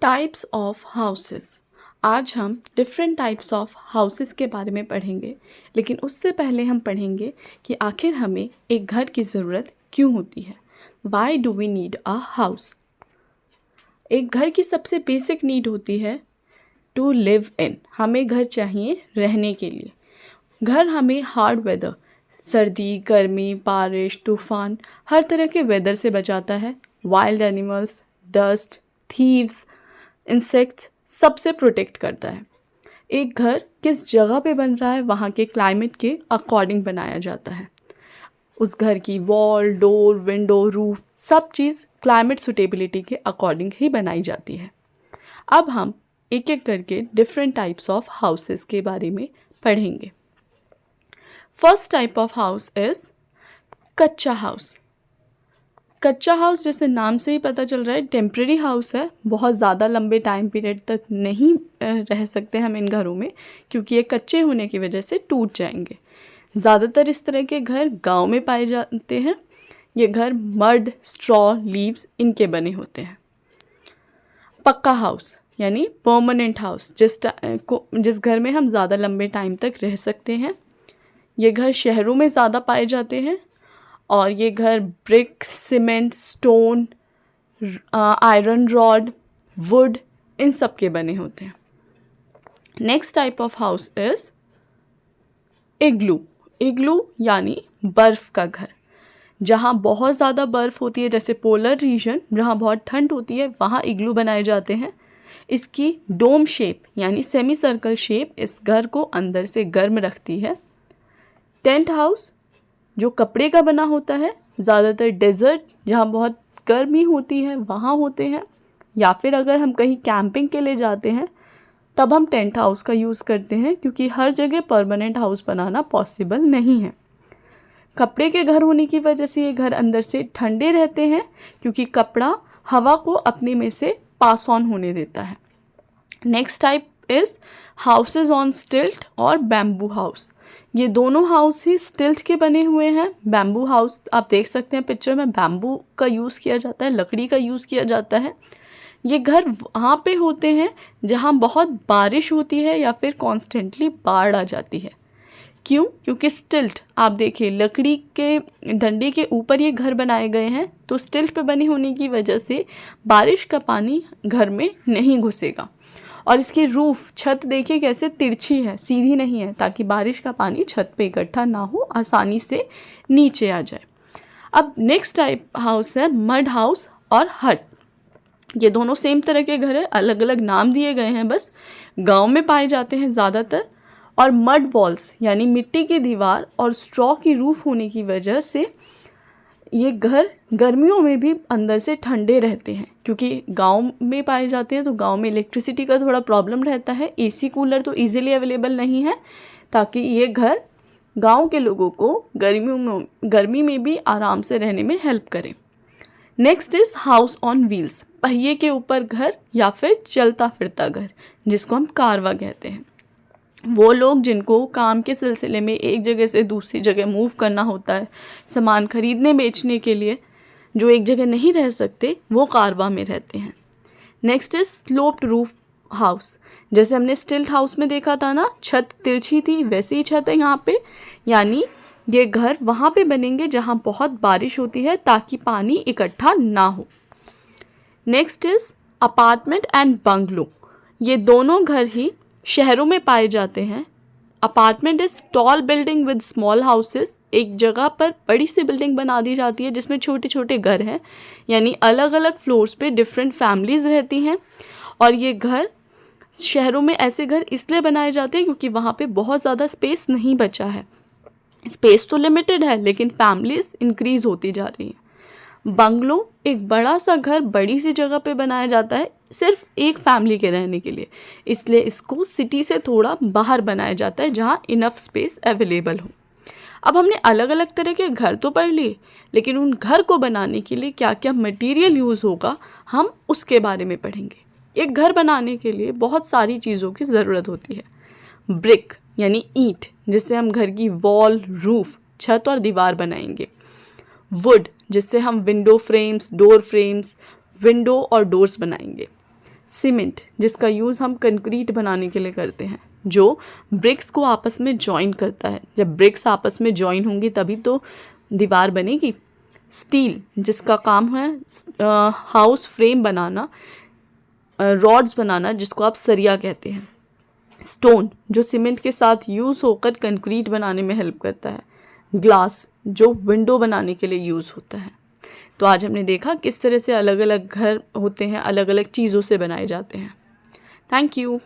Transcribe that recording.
Types of houses. आज हम different types of houses के बारे में पढ़ेंगे, लेकिन उससे पहले हम पढ़ेंगे कि आखिर हमें एक घर की ज़रूरत क्यों होती है। Why do we need a house. एक घर की सबसे बेसिक नीड होती है टू लिव इन। हमें घर चाहिए रहने के लिए। घर हमें हार्ड वेदर, सर्दी, गर्मी, बारिश, तूफान, हर तरह के वेदर से बचाता है। Wild animals, dust, thieves, insects सबसे प्रोटेक्ट करता है। एक घर किस जगह पे बन रहा है वहाँ के क्लाइमेट के अकॉर्डिंग बनाया जाता है। उस घर की वॉल, डोर, विंडो, रूफ सब चीज़ क्लाइमेट सुटेबिलिटी के अकॉर्डिंग ही बनाई जाती है। अब हम एक एक करके डिफरेंट टाइप्स ऑफ हाउसेस के बारे में पढ़ेंगे। First type of house is कच्चा हाउस। कच्चा हाउस जैसे नाम से ही पता चल रहा है टेम्प्रेरी हाउस है। बहुत ज़्यादा लंबे टाइम पीरियड तक नहीं रह सकते हम इन घरों में, क्योंकि ये कच्चे होने की वजह से टूट जाएंगे। ज़्यादातर इस तरह के घर गांव में पाए जाते हैं। ये घर मड, स्ट्रॉ, लीव्स इनके बने होते हैं। पक्का हाउस यानी परमानेंट हाउस, जिस घर में हम ज़्यादा लंबे टाइम तक रह सकते हैं। ये घर शहरों में ज़्यादा पाए जाते हैं और ये घर brick, cement, stone, iron rod, wood इन सब के बने होते हैं। Next type of house is igloo. Igloo यानी बर्फ़ का घर। जहाँ बहुत ज़्यादा बर्फ़ होती है, जैसे पोलर रीजन जहाँ बहुत ठंड होती है, वहाँ इग्लू बनाए जाते हैं। इसकी डोम शेप यानी सेमी सर्कल शेप इस घर को अंदर से गर्म रखती है। टेंट हाउस जो कपड़े का बना होता है, ज़्यादातर डेजर्ट जहाँ बहुत गर्मी होती है वहाँ होते हैं, या फिर अगर हम कहीं कैंपिंग के लिए जाते हैं तब हम टेंट हाउस का यूज़ करते हैं, क्योंकि हर जगह परमानेंट हाउस बनाना पॉसिबल नहीं है। कपड़े के घर होने की वजह से ये घर अंदर से ठंडे रहते हैं, क्योंकि कपड़ा हवा को अपने में से पास ऑन होने देता है। Next type is houses on स्टिल्ट और बैम्बू हाउस। ये दोनों हाउस ही स्टिल्ट के बने हुए हैं। बैम्बू हाउस आप देख सकते हैं पिक्चर में, बैम्बू का यूज़ किया जाता है, लकड़ी का यूज़ किया जाता है। ये घर वहाँ पे होते हैं जहाँ बहुत बारिश होती है या फिर कॉन्स्टेंटली बाढ़ आ जाती है। क्यों? क्योंकि स्टिल्ट आप देखिए, लकड़ी के डंडे के ऊपर ये घर बनाए गए हैं, तो स्टिल्ट पे बने होने की वजह से बारिश का पानी घर में नहीं घुसेगा। और इसकी रूफ, छत देखिए कैसे तिरछी है, सीधी नहीं है, ताकि बारिश का पानी छत पे इकट्ठा ना हो, आसानी से नीचे आ जाए। अब नेक्स्ट टाइप हाउस है मड हाउस और हट। ये दोनों सेम तरह के घर है, अलग अलग नाम दिए गए हैं, बस गांव में पाए जाते हैं ज़्यादातर। और मड वॉल्स यानी मिट्टी की दीवार और स्ट्रॉ की रूफ होने की वजह से ये घर गर्मियों में भी अंदर से ठंडे रहते हैं, क्योंकि गांव में पाए जाते हैं तो गांव में इलेक्ट्रिसिटी का थोड़ा प्रॉब्लम रहता है। एसी कूलर तो इजीली अवेलेबल नहीं है, ताकि ये घर गांव के लोगों को गर्मी में भी आराम से रहने में हेल्प करे। Next is house on wheels. पहिए के ऊपर घर या फिर चलता फिरता घर, जिसको हम कारवा कहते हैं। वो लोग जिनको काम के सिलसिले में एक जगह से दूसरी जगह मूव करना होता है, सामान खरीदने बेचने के लिए, जो एक जगह नहीं रह सकते, वो कारवा में रहते हैं। Next is sloped roof house. जैसे हमने स्टिल्ट हाउस में देखा था ना, छत तिरछी थी, वैसी ही छत है यहाँ पे। यानी ये घर वहाँ पे बनेंगे जहाँ बहुत बारिश होती है, ताकि पानी इकट्ठा ना हो। Next is apartment and bungalow. ये दोनों घर ही शहरों में पाए जाते हैं। Apartment is tall building with small houses. एक जगह पर बड़ी सी बिल्डिंग बना दी जाती है जिसमें छोटे छोटे घर हैं, यानी अलग अलग फ्लोर्स पे डिफरेंट फैमिलीज रहती हैं। और ये घर शहरों में ऐसे घर इसलिए बनाए जाते हैं क्योंकि वहाँ पे बहुत ज़्यादा स्पेस नहीं बचा है। स्पेस तो लिमिटेड है, लेकिन फैमिलीज इंक्रीज होती जा रही हैं। बंगलो एक बड़ा सा घर बड़ी सी जगह पे बनाया जाता है, सिर्फ एक फैमिली के रहने के लिए, इसलिए इसको सिटी से थोड़ा बाहर बनाया जाता है जहाँ इनफ स्पेस अवेलेबल हो। अब हमने अलग अलग तरह के घर तो पढ़ लिए, लेकिन उन घर को बनाने के लिए क्या क्या मटेरियल यूज़ होगा हम उसके बारे में पढ़ेंगे। एक घर बनाने के लिए बहुत सारी चीज़ों की ज़रूरत होती है। ब्रिक यानी ईंट, जिससे हम घर की वॉल, रूफ, छत और दीवार बनाएंगे। वुड, जिससे हम window frames, door frames, window और डोर्स बनाएंगे। सीमेंट जिसका यूज़ हम कंक्रीट बनाने के लिए करते हैं, जो ब्रिक्स को आपस में जॉइन करता है। जब ब्रिक्स आपस में जॉइन होंगी तभी तो दीवार बनेगी। स्टील जिसका काम है हाउस फ्रेम बनाना, रॉड्स बनाना जिसको आप सरिया कहते हैं। स्टोन जो सीमेंट के साथ यूज़ होकर कंक्रीट बनाने में हेल्प करता है। ग्लास जो विंडो बनाने के लिए यूज़ होता है। तो आज हमने देखा किस तरह से अलग अलग घर होते हैं, अलग अलग चीज़ों से बनाए जाते हैं। Thank you.